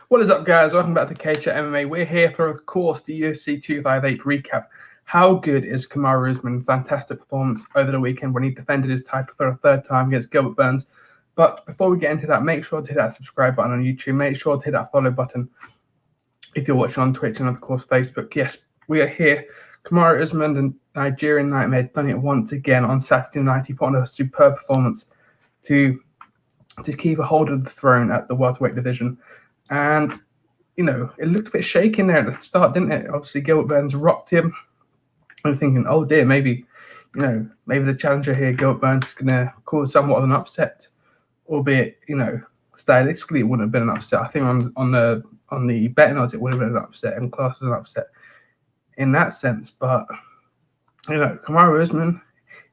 What is up, guys? Welcome back to CageChat MMA. We're here for, of course, the UFC 258 recap. How good is Kamaru Usman? Fantastic performance over the weekend when he defended his title for a third time against Gilbert Burns. But before we get into that, make sure to hit that subscribe button on YouTube. Make sure to hit that follow button if you're watching on Twitch and, of course, Facebook. Yes, we are here. Kamaru Usman, the Nigerian Nightmare, done it once again on Saturday night. He put on a superb performance to keep a hold of the throne at the welterweight division. And, you know, it looked a bit shaky in there at the start, didn't it? Obviously, Gilbert Burns rocked him. I'm thinking, oh dear, maybe the challenger here, Gilbert Burns, is going to cause somewhat of an upset. Albeit, stylistically, it wouldn't have been an upset. I think on the betting odds, it would have been an upset, and class was an upset in that sense. But, Kamaru Usman,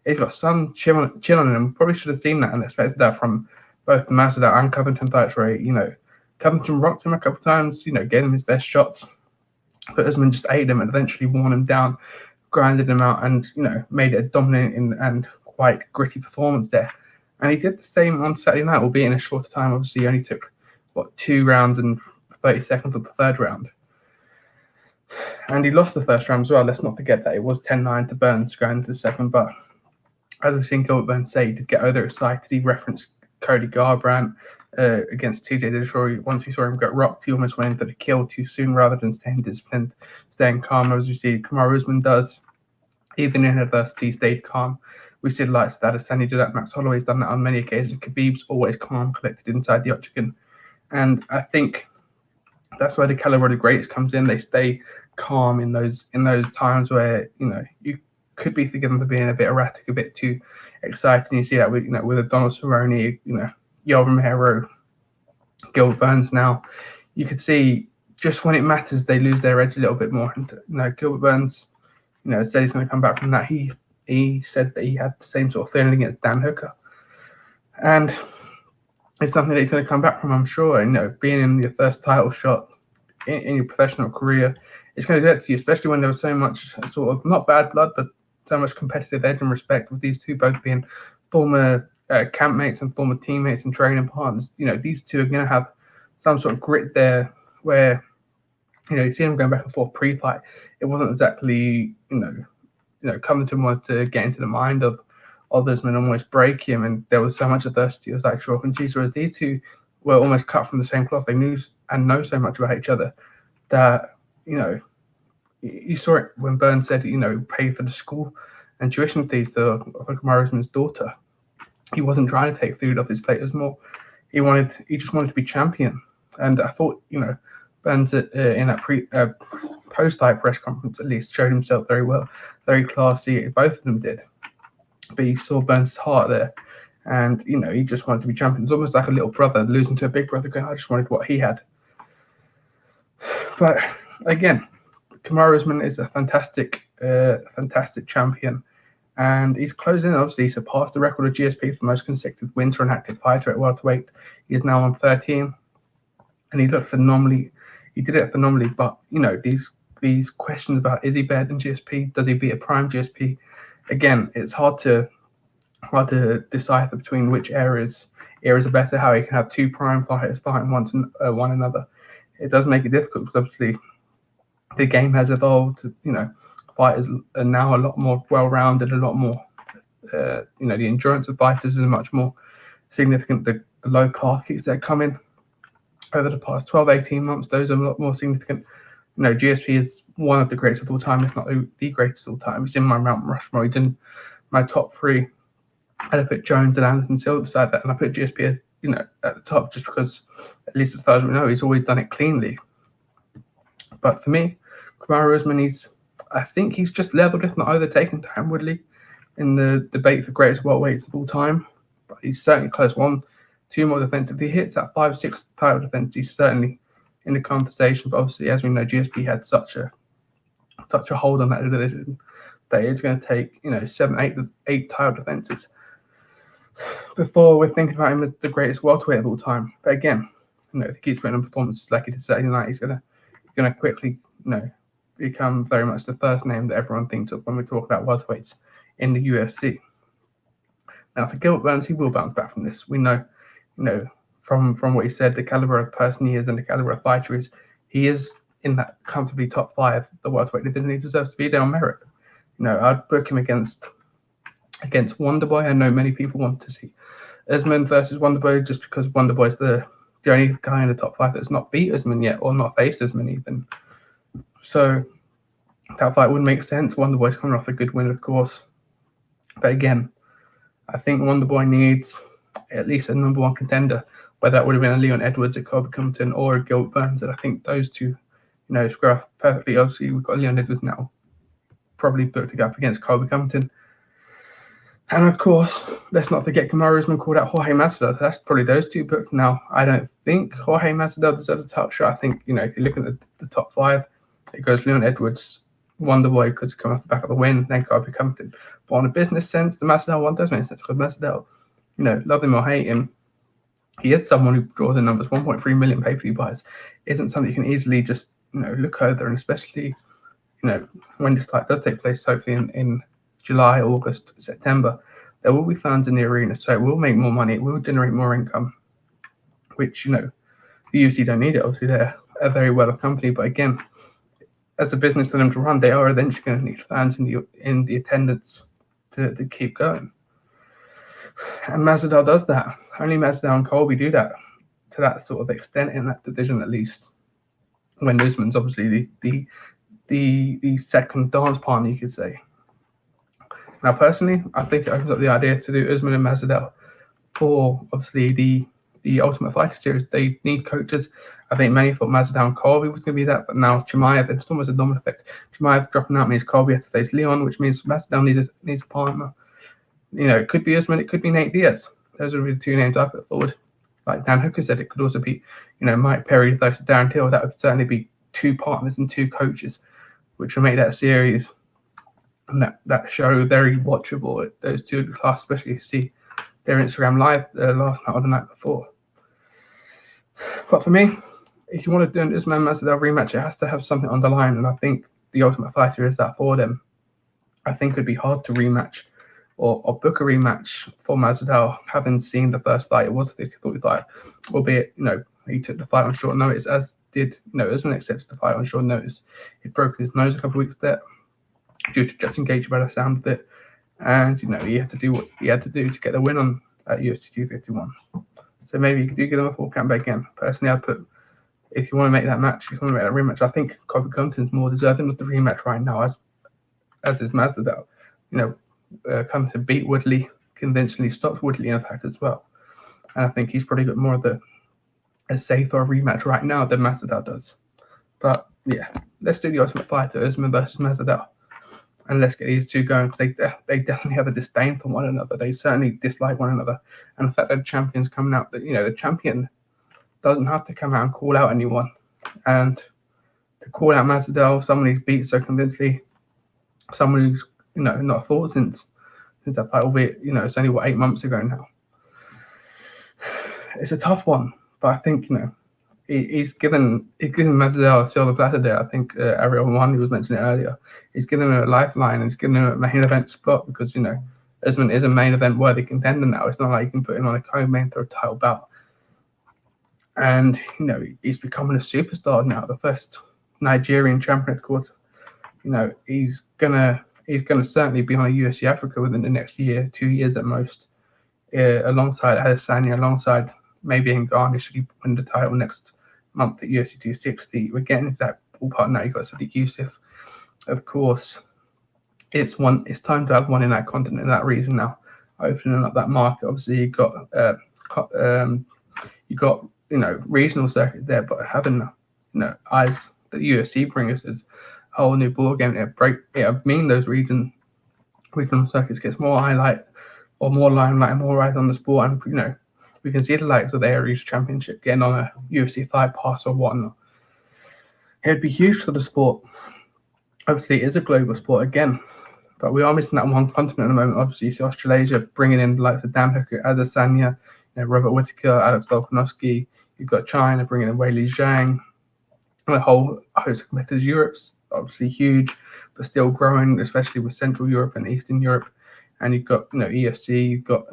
he's got some chill on him. Probably should have seen that and expected that from both the Masvidal and Covington fights, where, Covington rocked him a couple of times, gave him his best shots. But Usman just ate him and eventually worn him down, grinded him out, and, made it a dominant and quite gritty performance there. And he did the same on Saturday night, albeit in a shorter time. Obviously, he only took, 2 rounds and 30 seconds of the third round. And he lost the first round as well. Let's not forget that it was 10-9 to Burns going into the second. But as we've seen Gilbert Burns say, he did get overexcited. He referenced Cody Garbrandt against TJ Dillashaw. Once we saw him get rocked, he almost went into the kill too soon rather than staying disciplined, staying calm, as we see Kamaru Usman does. Even in adversity, he stayed calm. We see the likes of Adesanya do that. Max Holloway's done that on many occasions. Khabib's always calm, collected inside the octagon. And I think that's where the caliber of the greats comes in. They stay calm in those times where, you could be forgiven for being a bit erratic, a bit too excited. And you see that with, with a Donald Cerrone, Yoel Romero, Gilbert Burns now. You could see just when it matters, they lose their edge a little bit more. And, Gilbert Burns, said he's going to come back from that. He said that he had the same sort of feeling against Dan Hooker. And it's something that he's going to come back from, I'm sure. And, being in your first title shot in your professional career, it's going to do that to you, especially when there was so much sort of, not bad blood, but so much competitive edge and respect with these two both being former campmates and former teammates and training partners. These two are going to have some sort of grit there where, you see them going back and forth pre-fight. It wasn't exactly, Covington wanted to get into the mind of Usman and almost break him, and there was so much adversity. It was like chalk and cheese, whereas these two were almost cut from the same cloth. They knew and know so much about each other that, you saw it when Burns said, pay for the school and tuition fees for Kamaru Usman's daughter. He wasn't trying to take food off his plate. It was more, he just wanted to be champion. And I thought, Burns in that post-fight press conference at least showed himself very well, very classy. Both of them did. But you saw Burns' heart there. And, he just wanted to be champion. It's almost like a little brother losing to a big brother going, I just wanted what he had. But again, Kamaru Usman is a fantastic champion. And he's closing in. Obviously, he surpassed the record of GSP for most consecutive wins for an active fighter at welterweight. He is now on 13. And he looked phenomenally. He did it phenomenally. But, these questions about, is he better than GSP? Does he beat a prime GSP? Again, it's hard to decipher between which eras are better, how he can have two prime fighters fighting one another. It does make it difficult because obviously the game has evolved. Fighters are now a lot more well-rounded, a lot more, the endurance of fighters is much more significant. The low calf kicks that come in over the past 12, 18 months, those are a lot more significant. GSP is one of the greatest of all time, if not the greatest of all time. He's in my Mount Rushmore. He's in my top 3. I'd put Jones and Anderson Silva beside that, and I put GSP, at the top just because, at least as far as we know, he's always done it cleanly. But for me, Kamaru Usman, I think he's just leveled, if not overtaken, Tyron Woodley in the debate for greatest welterweights of all time. But he's certainly close. 1-2 more defensive. If he hits that 5-6 title defense, he's certainly in the conversation. But obviously, as we know, GSP had such a hold on that division that it's going to take 7, 8 title defenses before we're thinking about him as the greatest welterweight of all time. But again, if he keeps putting on performances like he did Saturday night, he's going to quickly become very much the first name that everyone thinks of when we talk about welterweights in the UFC. Now, for Gilbert Burns, he will bounce back from this. We know, from what he said, the caliber of person he is and the caliber of fighter he is in that comfortably top 5, the welterweight division. He deserves to be there on merit. I'd book him against Wonderboy. I know many people want to see Usman versus Wonderboy just because Wonderboy's the only guy in the top 5 that's not beat Usman yet or not faced Usman even. So that fight would make sense. Wonderboy's coming off a good win, of course. But again, I think Wonderboy needs at least a number 1 contender, whether that would have been a Leon Edwards, a Colby Compton, or a Gilbert Burns. And I think those two, square off perfectly. Obviously, we've got Leon Edwards now, probably booked up against Colby Compton. And of course, let's not forget Kamaru Usman called out Jorge Masvidal. That's probably those two booked now. I don't think Jorge Masvidal deserves a title shot. I think, if you look at the top 5, it goes Leon Edwards, Wonderboy could come off the back of the win, then Colby Compton. But on a business sense, the Masvidal one does make sense because Masvidal, love him or hate him, he is someone who draws the numbers. 1.3 million pay-per-view buys isn't something you can easily just, look over, and especially, when this fight does take place, hopefully in July, August, September, there will be fans in the arena, so it will make more money, it will generate more income, which, the UFC don't need it. Obviously, they're a very well-off company, but again, as a business for them to run, they are eventually going to need fans in the attendance to keep going. And Masvidal does that. Only Masvidal and Colby do that to that sort of extent in that division, at least. When Usman's obviously the second dance partner, you could say. Now, personally, I think it opens up the idea to do Usman and Masvidal for obviously the Ultimate Fighter series. They need coaches. I think many thought Masvidal and Colby was going to be that, but now Chimaev, it's almost a domino effect. Chimaev dropping out means Colby has to face Leon, which means Masvidal needs a partner. It could be Usman, it could be Nate Diaz. Those are the 2 names I put forward. Like Dan Hooker said, it could also be, Mike Perry versus Darren Till. That would certainly be 2 partners and 2 coaches, which will make that series and that show very watchable. Those 2 class, especially see their Instagram live last night or the night before. But for me, if you want to do an Usman Masvidal rematch, it has to have something on the line, and I think the Ultimate Fighter is that for them. I think it'd be hard to rematch or book a rematch for Masvidal, having seen the first fight. It was a 50-40 fight, albeit, he took the fight on short notice, as did, Usman accepted the fight on short notice. He broke his nose a couple of weeks there due to just engagement by the sound of it. And, he had to do what he had to do to get the win on at UFC 251. So maybe you do give them a full count back again. Personally, I'd put, if you want to make that match, if you want to make that rematch, I think Colby Compton's more deserving of the rematch right now, as is Masvidal. Compton beat Woodley convincingly, stopped Woodley in fact as well. And I think he's probably got more of a safer rematch right now than Masvidal does. But yeah, let's do the Ultimate Fighter, Usman versus Masvidal. And let's get these 2 going, because they definitely have a disdain for one another. They certainly dislike one another. And the fact that the champion's coming out, that the champion doesn't have to come out and call out anyone. And to call out Masvidal, someone who's beat so convincingly, someone who's not fought since that fight, albeit it's only 8 months ago now. It's a tough one, but I think he's given Masvidal a silver platter there. I think Ariel Wani was mentioning it earlier. He's given him a lifeline, and he's given him a main event spot, because Usman is a main event worthy contender now. It's not like you can put him on a co-main for a title bout. And he's becoming a superstar now, the first Nigerian champion, of course. He's gonna certainly be on a UFC Africa within the next year, 2 years at most, alongside Adesanya, alongside maybe Ngannou should he win the title next month at UFC 260. We're getting into that ballpark now. You've got Sadiq Youssef, of course. It's time to have one in that continent, in that region now, opening up that market. Obviously, you got regional circuit there, but having eyes that UFC bring us is a whole new ball game. It mean those regional circuits gets more highlight or more limelight and more eyes on the sport, and we can see the likes of the Aries Championship getting on a UFC Fight Pass or whatnot. It'd be huge for the sport. Obviously, it is a global sport again, but we are missing that one continent at the moment. Obviously, you see Australasia bringing in the likes of Dan Hooker, Adesanya, Robert Whittaker, Alex Volkanovski. You've got China bringing in Weili Zhang, and a whole host of competitors. Europe's obviously huge, but still growing, especially with Central Europe and Eastern Europe. And you've got EFC, you've got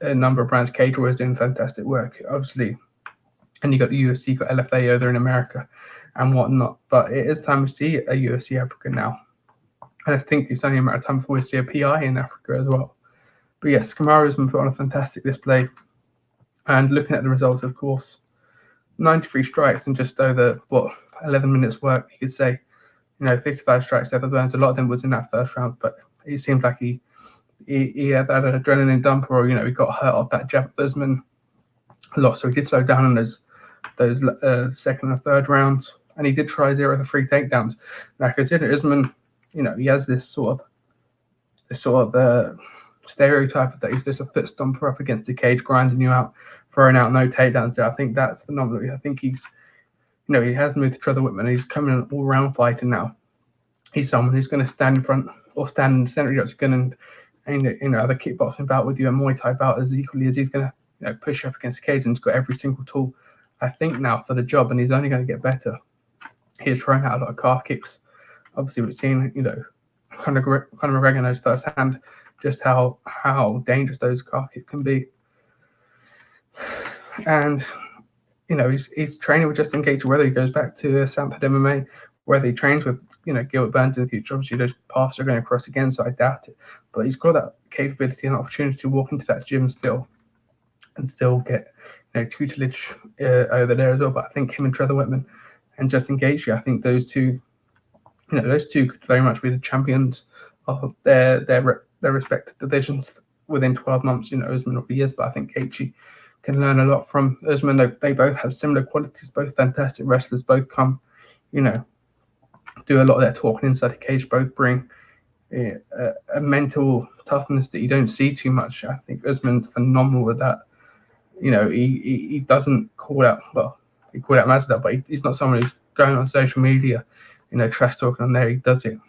a number of brands. CageChat is doing fantastic work. Obviously, and you got the UFC, you got LFA over in America and whatnot. But it is time to see a UFC Africa now. And I think it's only a matter of time before we see a PI in Africa as well. But yes, Kamaru Usman put on a fantastic display. And looking at the results, of course, 93 strikes and just over, 11 minutes work, you could say. 55 strikes over Burns. A lot of them was in that first round, but it seemed like he had that adrenaline dump, or he got hurt off that jab at Usman a lot, so he did slow down on those second and third rounds, and he did try 0 for 3 takedowns. Now, considering Usman, he has this sort of stereotype that he's just a foot stomper up against the cage, grinding you out, throwing out no takedowns. So I think that's phenomenal. I think he's, he has moved to Trevor Whitman. He's coming an all-round fighter now. He's someone who's going to stand in front or stand in the center of the octagon and have a kickboxing bout with you, a Muay Thai bout as equally as he's going to push up against the cage, and he's got every single tool, I think, now for the job, and he's only going to get better. He's throwing out a lot of calf kicks. Obviously, we've seen, Conor McGregor knows firsthand just how dangerous those calf kicks can be. And, he's training with Justin Gaethje, whether he goes back to Stanford MMA, whether he trains with, Gilbert Burns in the future. Obviously, those paths are going to cross again, so I doubt it. But he's got that capability and opportunity to walk into that gym still and still get, tutelage over there as well. But I think him and Trevor Whitman and Justin Gaethje, I think those two could very much be the champions of their respective divisions within 12 months. Usman will be years, but I think Gaethje can learn a lot from Usman. They both have similar qualities, both fantastic wrestlers, both come, do a lot of their talking inside the cage, both bring a mental toughness that you don't see too much. I think Usman's phenomenal with that. He doesn't call out, he called out Mazda, but he's not someone who's going on social media, trash talking on there. He does it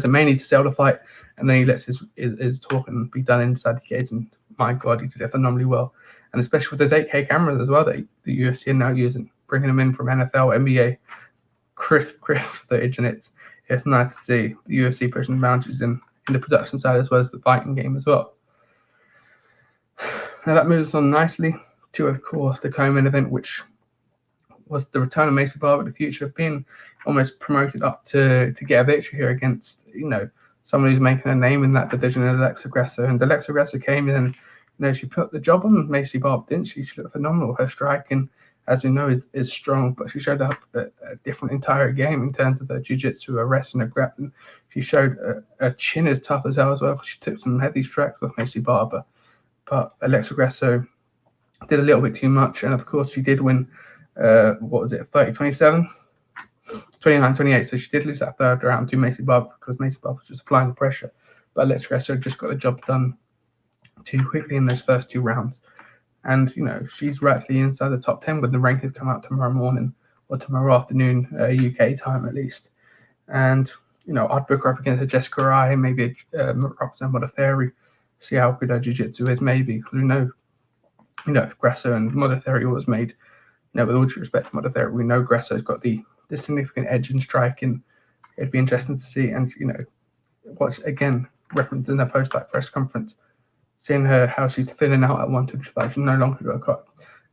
mainly to sell the fight, and then he lets his talking be done inside the cage, and my God, he did it phenomenally well. And especially with those 8K cameras as well that the UFC are now using, bringing them in from NFL, NBA, crisp footage, and it's nice to see the UFC pushing boundaries in the production side as well as the fighting game as well. Now that moves us on nicely to, of course, the co-main event, which was the return of Maycee Barber, the future of being almost promoted up to get a victory here against, someone who's making a name in that division, Alexa Grasso. And Alexa Grasso came in and, she put the job on Maycee Barber, didn't she? She looked phenomenal. Her striking, as we know, is strong, but she showed up a different entire game in terms of her jiu-jitsu, her wrestling, her grappling. She showed a chin as tough as hell as well. She took some heavy strikes off Maycee Barber, but Alexa Grasso did a little bit too much, and of course she did win, 30-27? 29-28, so she did lose that third round to Maycee Barber because Maycee Barber was just applying the pressure, but Alexa Grasso just got the job done too quickly in those first 2 rounds. And, she's rightfully inside the top 10 when the rankings come out tomorrow morning or tomorrow afternoon, UK time at least. And, I'd book her up against a Jessica Rai, maybe a Roxanne Modafferi, see how good her jiu-jitsu is, maybe. Because we know, if Grasso and Modafferi was made, with all due respect to Modafferi, we know Grasso's got the significant edge in striking. It'd be interesting to see. And, watch, again, reference in the post-fight press conference, seeing her how she's thinning out at 125. She's no longer got to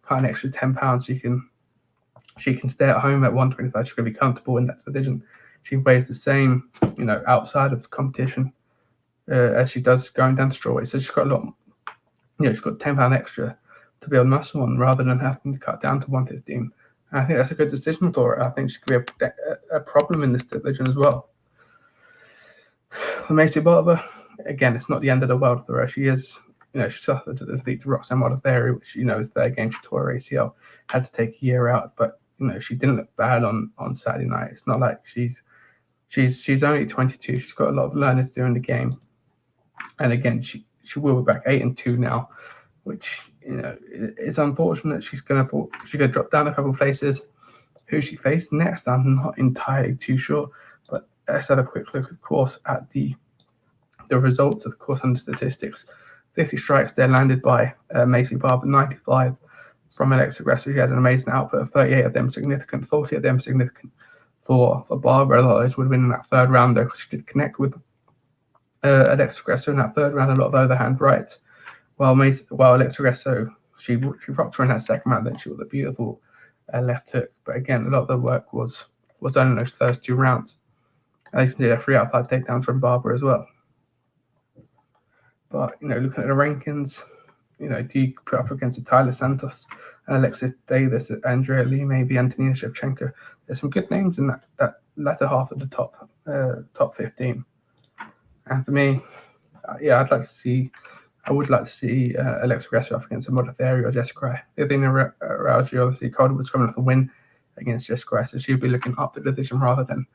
cut an extra 10 pounds. She can stay at home at 125. She's going to be comfortable in that division. She weighs the same, outside of the competition as she does going down to strawweight. So she's got a lot, she's got 10 pound extra to build muscle on rather than having to cut down to 115. And I think that's a good decision for her. I think she could be a problem in this division as well. For Maycee Barber, again, it's not the end of the world for her. She is, she suffered a defeat to Roxanne Modafferi, which, is their game. She tore her ACL, had to take a year out, but, she didn't look bad on Saturday night. It's not like she's only 22. She's got a lot of learning to do in the game. And again, she will be back 8-2 now, which, it's unfortunate. She's going to drop down a couple of places. Who she faced next, I'm not entirely too sure. But let's have a quick look, of course, at the results, of course, and the statistics. 50 strikes there landed by Maycee Barber, 95 from Alexa Grasso. She had an amazing output of 38 of them significant, 40 of them significant for Barber. A lot of those would have been in that third round, though, because she did connect with Alexa Grasso in that third round, a lot of overhand rights. While Alexa Grasso she rocked her in that second round. Then she was a beautiful left hook. But again, a lot of the work was done in those first 2 rounds. Alexa did a 3 out of 5 takedowns from Barber as well. But looking at the rankings, do you put up against Tyler Santos, Alexis Davis, Andrea Lee, maybe Antonina Shevchenko? There's some good names in that latter half of the top 15. And for me, I would like to see Alexa Grasso up against a Modafferi or Jessica. The thing around you, obviously, Calder was coming off a win against Jessica, so she'd be looking up the division rather than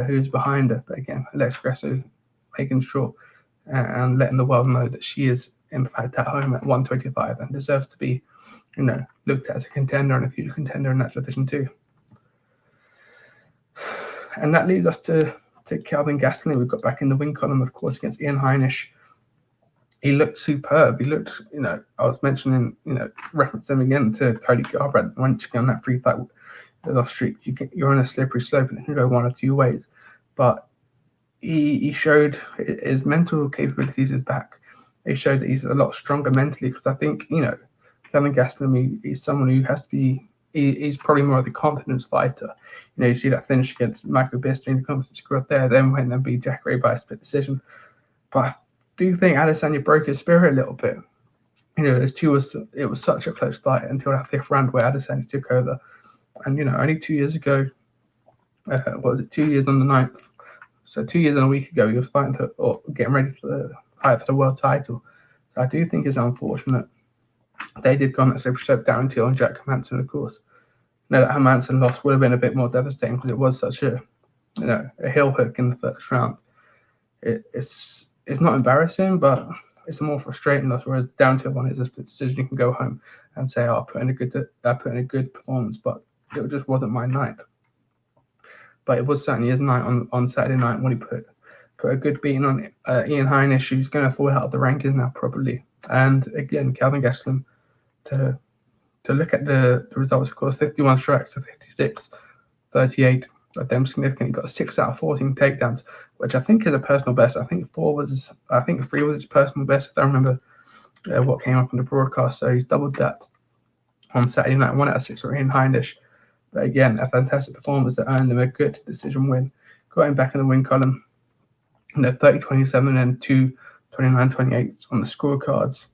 who's behind her. But again, Alexa Grasso making sure and letting the world know that she is, in fact, at home at 125 and deserves to be, looked at as a contender and a future contender in that division too. And that leads us to Kelvin Gastelum. We've got back in the win column, of course, against Ian Heinisch. He looked superb. He looked, I was mentioning, reference him again to Cody Garbrandt. Once you get on that 3-fight loss streak, you're on a slippery slope and it can go one of 2 ways. But he showed his mental capabilities is back. He showed that he's a lot stronger mentally because I think, Kelvin Gastelum, he's someone who has to be, he's probably more of the confidence fighter. You see that finish against Michael Bisping, the confidence growth there, then went and beat Jack Ray by a split decision. But I do think Adesanya broke his spirit a little bit. It was such a close fight until that 5th round where Adesanya took over. And, only 2 years ago, 2 years on the 9th? So 2 years and a week ago, he was fighting getting ready for the fight for the world title. So I do think it's unfortunate. They did go on that slippery slope down until on Jack Hermansson, of course. That Hermansson loss would have been a bit more devastating because it was such a heel hook in the first round. It's not embarrassing, but it's a more frustrating loss. Whereas down to one is a split decision, you can go home and say, "Oh, I put in a good performance," but it just wasn't my night. But it was certainly his night on Saturday night when he put a good beating on Ian Heinisch, who's going to fall out of the rankings now probably. And again, Kelvin Gastelum to look at the results, of course, 51 strikes to 56, 38 of them significantly. Got 6 out of 14 takedowns, which I think is a personal best. I think 3 was his personal best. I don't remember what came up on the broadcast, so he's doubled that on Saturday night. 1 out of 6 for Ian Heinisch. But again, a fantastic performance that earned him a good decision win. Got him back in the win column. 30-27 and 2 29-28 on the scorecards.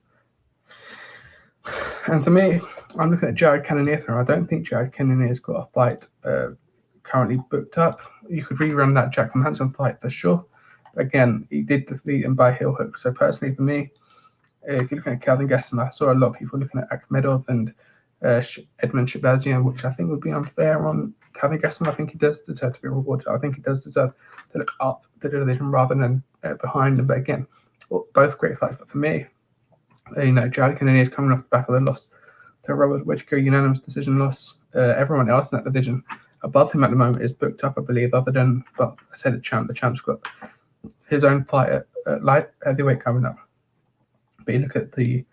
And for me, I'm looking at Jared Cannonier. I don't think Jared Cannonier's got a fight currently booked up. You could rerun that Jack Hermansson fight for sure. But again, he did defeat him by heel hook. So personally for me, if you're looking at Kelvin Gastelum, I saw a lot of people looking at Akhmedov and Edmund Shabazian, which I think would be unfair on Kelvin Gastelum. I think he does deserve to be rewarded. I think he does deserve to look up the division rather than behind him. But again, both great fights. But for me, Jared Cannonier is coming off the back of the loss to Robert Whittaker, unanimous decision loss. Everyone else in that division above him at the moment is booked up, I believe, other than, I said the champ's got his own fight at light heavyweight coming up. But you look at the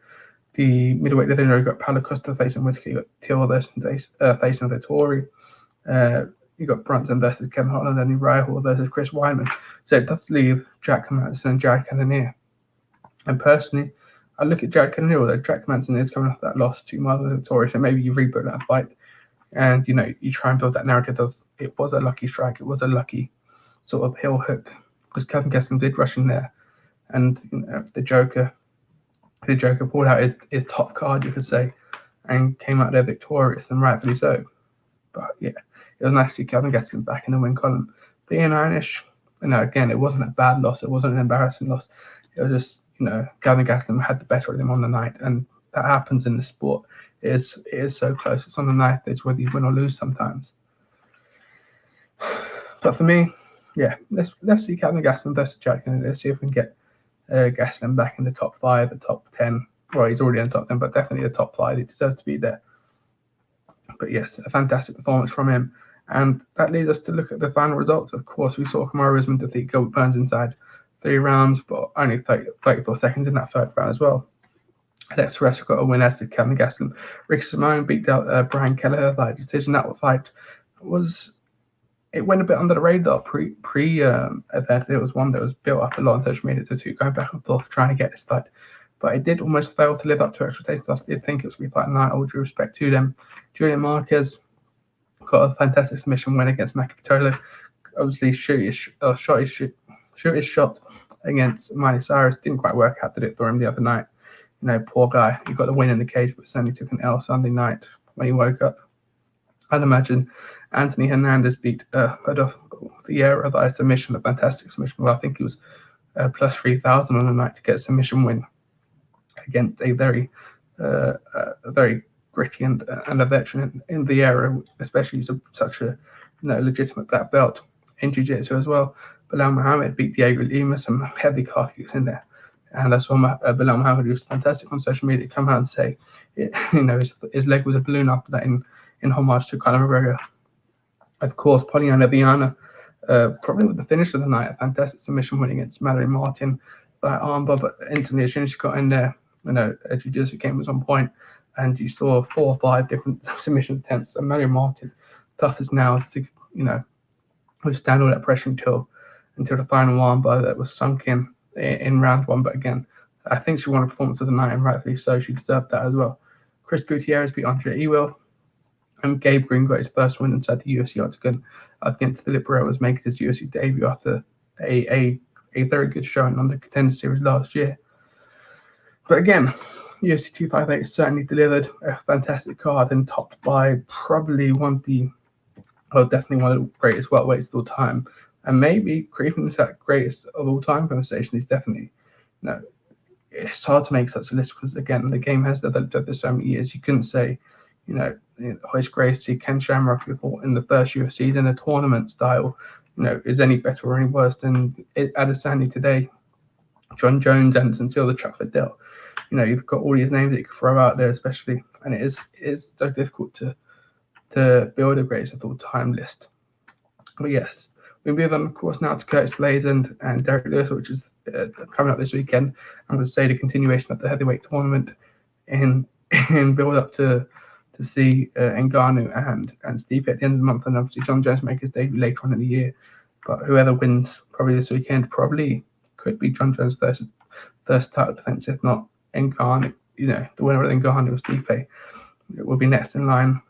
middleweight division, you've got Paulo Costa facing Whittaker, you've got Teodoro facing Vettori, you've got Brunson versus Kevin Holland, and Uriah Hall versus Chris Weidman. So it does leave Jack Hermansson and Jared Cannonier. And personally, I look at Jared Cannonier, although Jack Hermansson is coming off that loss to Marlon Vettori, so maybe you reboot that fight and you try and build that narrative of it was a lucky strike, it was a lucky sort of heel hook, because Kelvin Gastelum did rush in there, and the Joker pulled out his top card, you could say, and came out there victorious, and rightfully so. But yeah, it was nice to see Kelvin Gastelum back in the win column. But Ian Heinisch, again, it wasn't a bad loss, it wasn't an embarrassing loss. It was just, Kelvin Gastelum had the better of him on the night, and that happens in the sport. It is so close. It's on the knife edge whether you win or lose sometimes. But for me, yeah, let's see Kelvin Gastelum versus Jack, and let's see if we can get Gastelum back in the top 5, the top 10. Well, he's already in the top 10, but definitely the top 5. He deserves to be there. But yes, a fantastic performance from him. And that leads us to look at the final results. Of course, we saw Kamaru Usman defeat Gilbert Burns inside 3 rounds, but only 34 seconds in that 3rd round as well. Alexa Grasso got a win, as did Kelvin Gastelum. Ricky Simone beat out Brian Kelleher by decision. That fight it went a bit under the radar pre-event. It was one that was built up a lot on social media to going back and forth trying to get this fight. but it did almost fail to live up to expectations. I did think it was going to be fight night, all due respect to them. Julian Marquez got a fantastic submission win against Makapitolo. Obviously, shoot his shot against Miley Cyrus didn't quite work out. Did it for him the other night? Poor guy. He got the win in the cage, but certainly took an L Sunday night when he woke up. I'd imagine Anthony Hernandez beat Vieira by submission, a fantastic submission. Well, I think he was plus 3,000 on the night to get a submission win against a very gritty and a veteran in the area, especially such a legitimate black belt in jiu-jitsu as well. Bilal Muhammad beat Diego Lima, some heavy calf kicks in there. And I saw Bilal Muhammad, who was fantastic on social media, come out and say, his leg was a balloon after that in homage to Conor McGregor. Of course, Poliana Viana, probably with the finish of the night, a fantastic submission win against Mallory Martin by armbar, but instantly as soon as she got in there, a jiu-jitsu game was on point, and you saw 4 or 5 different submission attempts. And Mallory Martin, tough as nails to, withstand all that pressure until the final armbar that was sunk in round 1. But again, I think she won a performance of the night, and rightfully so. She deserved that as well. Chris Gutierrez beat Andre Ewell, and Gabe Green got his first win inside the UFC octagon against Philip Barreras, making his UFC debut after a very good showing on the Contender Series last year. But again, UFC 258 certainly delivered a fantastic card and topped by probably definitely one of the greatest welterweights of all time. And maybe creeping into that greatest of all time conversation is definitely, it's hard to make such a list because, again, the game has developed over so many years. You couldn't say, Royce Gracie, Ken Shamrock, who fought in the first UFCs in a tournament style, is any better or any worse than Adesanya today, John Jones, Anderson Silva, Chuck Liddell. You've got all these names that you could throw out there, especially, and it is so difficult to build a greatest of all time list. But yes, we move on, of course, now to Curtis Blades and Derek Lewis, which is coming up this weekend. I'm going to say the continuation of the heavyweight tournament in build up to see Ngannou and Stipe at the end of the month, and obviously John Jones make his debut later on in the year. But whoever wins probably this weekend probably could be John Jones' first title defense, if not Ngannou. The winner of Ngannou or Stipe will be next in line.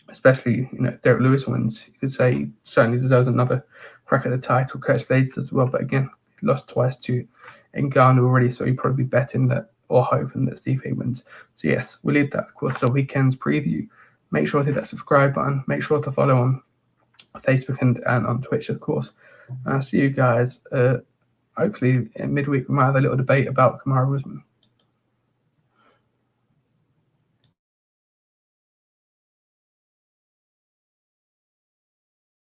Especially, if Derek Lewis wins, you could say he certainly deserves another crack at the title. Curtis Blades as well, but again, he lost twice to Ngannou already, so he'd probably be betting that or hoping that Stipe wins. So yes, we'll leave that, of course, to the weekend's preview. Make sure to hit that subscribe button. Make sure to follow on Facebook and on Twitch, of course. And I'll see you guys, hopefully in midweek, we might have a little debate about Kamaru Usman.